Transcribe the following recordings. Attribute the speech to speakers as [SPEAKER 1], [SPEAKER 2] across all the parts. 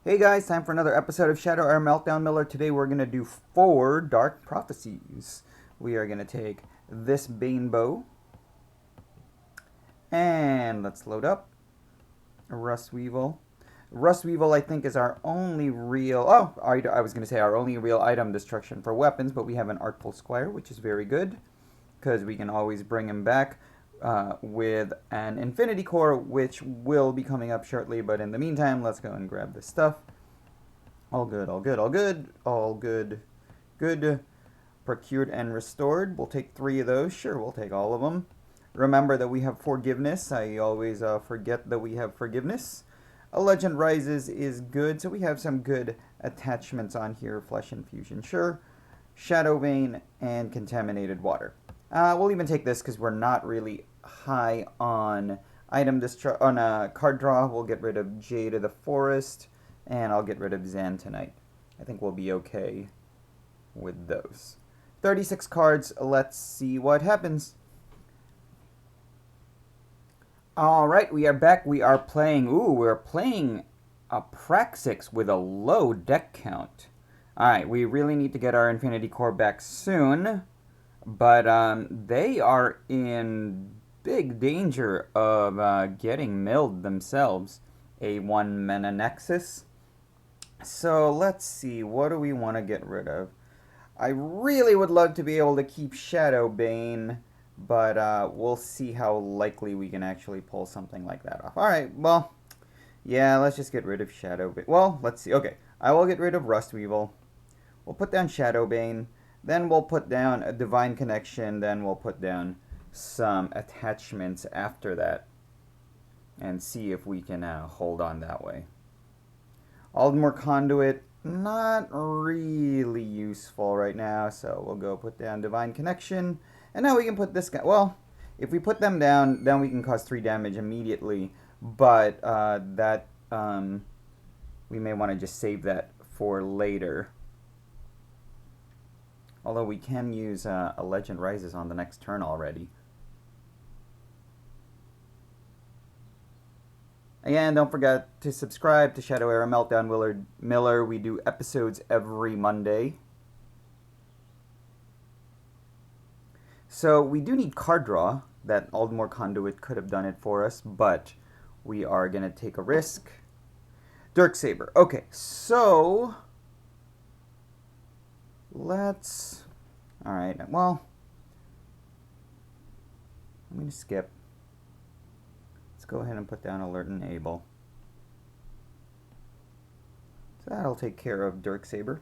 [SPEAKER 1] Hey guys, time for another episode of Shadow Air Meltdown Miller. Today we're going to do 4 Dark Prophecies. We are going to take this Banebow, and let's load up Rust Weevil. Rust Weevil, I think, is our only real... I was going to say our only real item destruction for weapons, but we have an Artful Squire, which is very good, because we can always bring him back with an Infinity Core, which will be coming up shortly. But in the meantime, let's go and grab this stuff. All good, all good, all good, all good. Good. Procured and restored. We'll take 3 of those. Sure, we'll take all of them. Remember that we have forgiveness. I always forget that we have forgiveness. A Legend Rises is good, so we have some good attachments on here. Flesh Infusion, sure. Shadow Vein and Contaminated Water. We'll even take this because we're not really high on card draw. We'll get rid of Jade of the Forest, and I'll get rid of Xantonite. I think we'll be okay with those. 36 cards. Let's see what happens. Alright, we are back. We're playing a Praxix with a low deck count. Alright, we really need to get our Infinity Core back soon. But they are in big danger of getting milled themselves. A1 Mananexus. So let's see, what do we want to get rid of? I really would love to be able to keep Shadowbane, but we'll see how likely we can actually pull something like that off. Alright, well, yeah, let's just get rid of Shadowbane. Well, let's see. Okay, I will get rid of Rust Weevil. We'll put down Shadowbane. Then we'll put down a Divine Connection. Then we'll put down some attachments after that. And see if we can hold on that way. Aldmore Conduit, not really useful right now. So we'll go put down Divine Connection. And now we can put this guy. Well, if we put them down, then we can cause 3 damage immediately. But we may want to just save that for later. Although we can use a Legend Rises on the next turn already. Again, don't forget to subscribe to Shadow Era Meltdown Miller. We do episodes every Monday. So we do need card draw. That Aldmore Conduit could have done it for us, but we are going to take a risk. Dirksaber. Okay, so... let's... Alright, well... I'm going to skip. Let's go ahead and put down Alert and Able. So that'll take care of Dirksaber.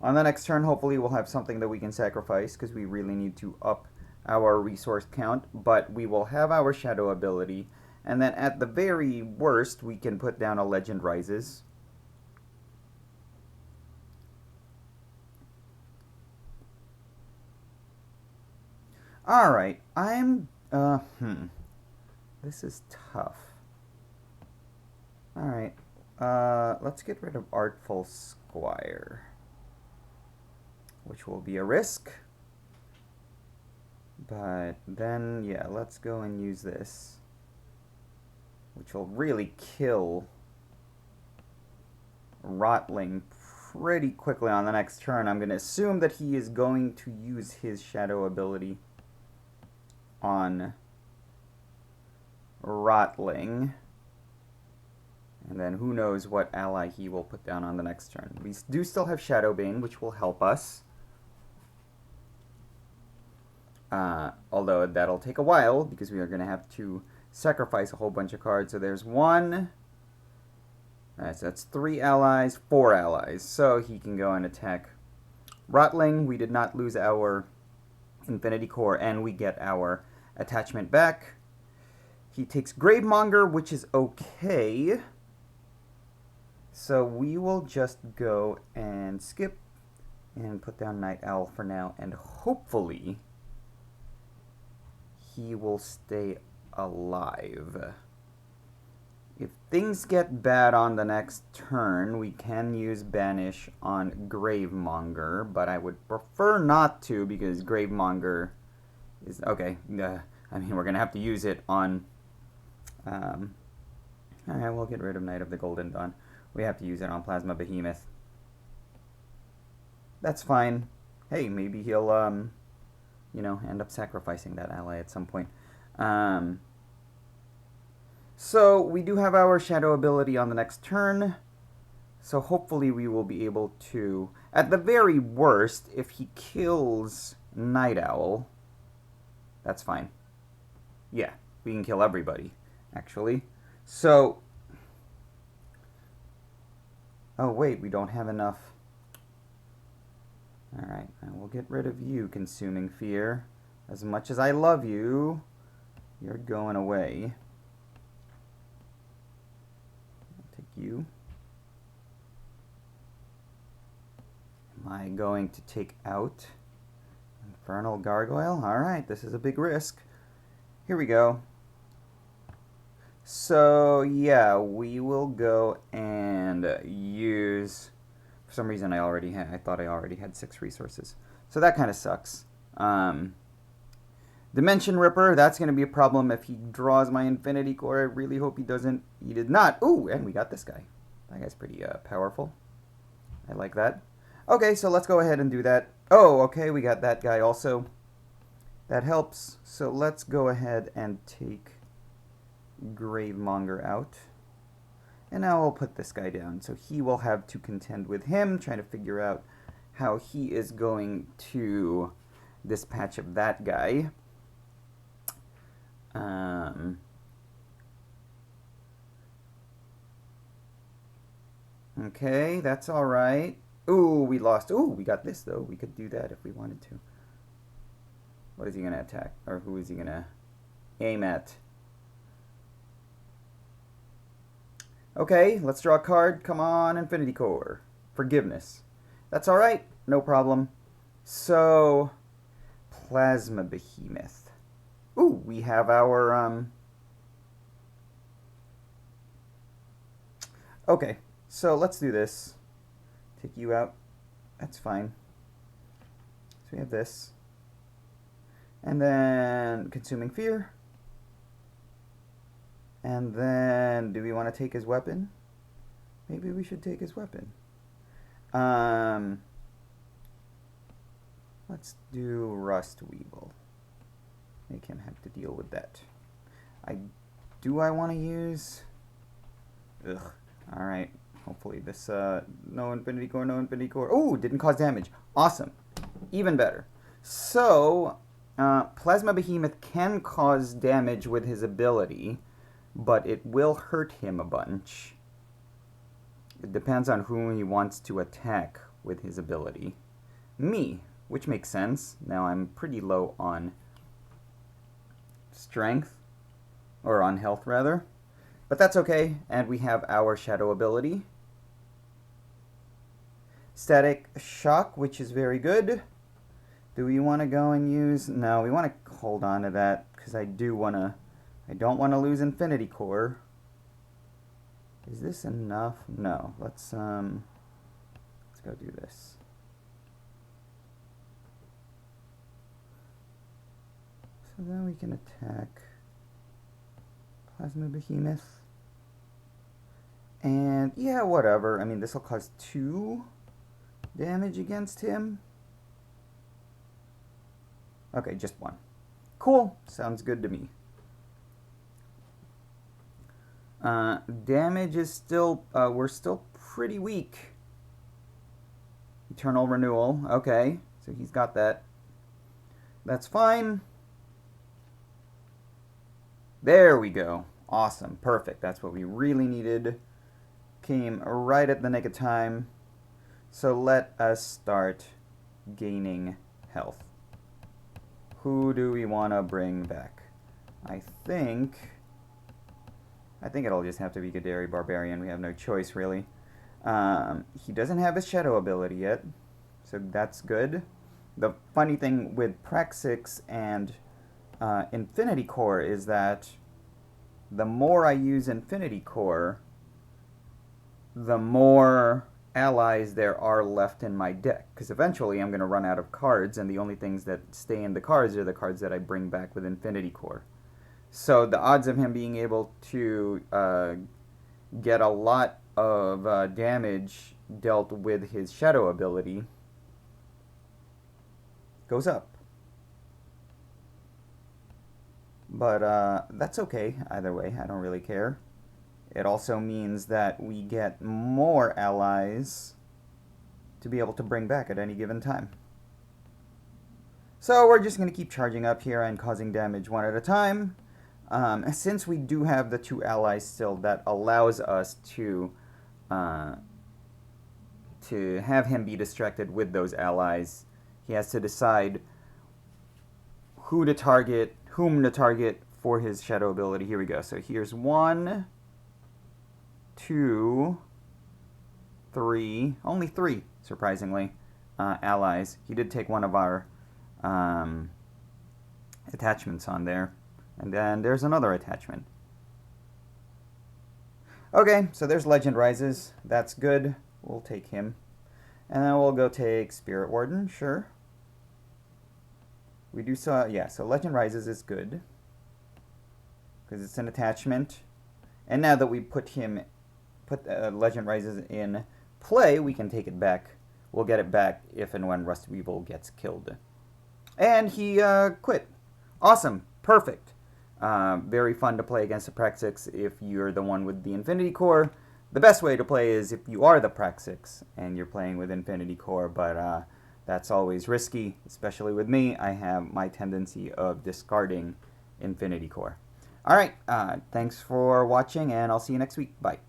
[SPEAKER 1] On the next turn, hopefully we'll have something that we can sacrifice, because we really need to up our resource count. But we will have our Shadow ability. And then at the very worst, we can put down a Legend Rises. Alright, this is tough. Alright, let's get rid of Artful Squire, which will be a risk. But then, yeah, let's go and use this, which will really kill Rotling pretty quickly on the next turn. I'm going to assume that he is going to use his Shadow ability on Rotling. And then who knows what ally he will put down on the next turn. We do still have Shadowbane, which will help us. Although that'll take a while, because we are going to have to sacrifice a whole bunch of cards. So there's 1. Alright, so that's 3 allies, 4 allies. So he can go and attack Rotling. We did not lose our Infinity Core, and we get our attachment back. He takes Gravemonger, which is okay. So we will just go and skip and put down Night Owl for now, and hopefully he will stay alive. If things get bad on the next turn, we can use Banish on Gravemonger, but I would prefer not to, because Gravemonger is... okay, I mean, we're going to have to use it on Alright, we'll get rid of Knight of the Golden Dawn. We have to use it on Plasma Behemoth. That's fine. Hey, maybe he'll, you know, end up sacrificing that ally at some point. So, we do have our Shadow ability on the next turn. So, hopefully we will be able to... At the very worst, if he kills Night Owl, that's fine. Yeah, we can kill everybody, actually. So... Oh, wait, we don't have enough... Alright, we'll get rid of you, Consuming Fear. As much as I love you, you're going away. I'll take you. Am I going to take out Infernal Gargoyle? Alright, this is a big risk. Here we go. So, yeah, we will go and use... For some reason, I thought I already had 6 resources. So that kind of sucks. Dimension Ripper, that's going to be a problem if he draws my Infinity Core. I really hope he doesn't. He did not. Ooh, and we got this guy. That guy's pretty powerful. I like that. Okay, so let's go ahead and do that. Oh, okay, we got that guy also. That helps. So let's go ahead and take Gravemonger out. And now I'll put this guy down. So he will have to contend with him, trying to figure out how he is going to dispatch of that guy. Okay, that's all right. Ooh, we lost. Ooh, we got this, though. We could do that if we wanted to. What is he going to attack? Or who is he going to aim at? Okay, let's draw a card. Come on, Infinity Core. Forgiveness. That's all right. No problem. So, Plasma Behemoth. Ooh, we have our, Okay, so let's do this. Take you out. That's fine. So we have this. And then Consuming Fear. And then, do we want to take his weapon? Maybe we should take his weapon. Let's do Rust Weevil. Make him have to deal with that. Do I want to use... Ugh. Alright. Hopefully this, no Infinity Core, no Infinity Core. Oh, didn't cause damage. Awesome. Even better. So, Plasma Behemoth can cause damage with his ability, but it will hurt him a bunch. It depends on whom he wants to attack with his ability. Me, which makes sense. Now I'm pretty low on strength, or on health rather. But that's okay, and we have our Shadow ability. Static Shock, which is very good. Do we want to go and use... No, we want to hold on to that, because I don't want to lose Infinity Core. Is this enough? No. Let's go do this. So then we can attack Plasma Behemoth. And yeah, whatever. I mean, this will cause 2 damage against him. Okay, just 1. Cool. Sounds good to me. Damage is still, we're still pretty weak. Eternal Renewal. Okay, so he's got that. That's fine. There we go. Awesome. Perfect. That's what we really needed. Came right at the nick of time. So let us start gaining health. Who do we want to bring back? I think it'll just have to be Gadari Barbarian. We have no choice, really. He doesn't have his Shadow ability yet, so that's good. The funny thing with Praxix and Infinity Core is that the more I use Infinity Core, the more allies there are left in my deck. Because eventually I'm going to run out of cards, and the only things that stay in the cards are the cards that I bring back with Infinity Core. So the odds of him being able to get a lot of damage dealt with his shadow ability goes up. But that's okay either way. I don't really care. It also means that we get more allies to be able to bring back at any given time. So we're just going to keep charging up here and causing damage one at a time. Since we do have the 2 allies still, that allows us to have him be distracted with those allies. He has to decide whom to target for his shadow ability. Here we go. So here's 1, 2, 3, only 3, surprisingly, allies. He did take one of our attachments on there. And then there's another attachment. Okay, so there's Legend Rises. That's good. We'll take him. And then we'll go take Spirit Warden, sure. We do so, yeah, so Legend Rises is good. Because it's an attachment. And now that we put Legend Rises in play, we can take it back. We'll get it back if and when Rust Weevil gets killed. And he quit. Awesome. Perfect. Very fun to play against the Praxix if you're the one with the Infinity Core. The best way to play is if you are the Praxix and you're playing with Infinity Core, but that's always risky, especially with me. I have my tendency of discarding Infinity Core. Alright, thanks for watching, and I'll see you next week. Bye.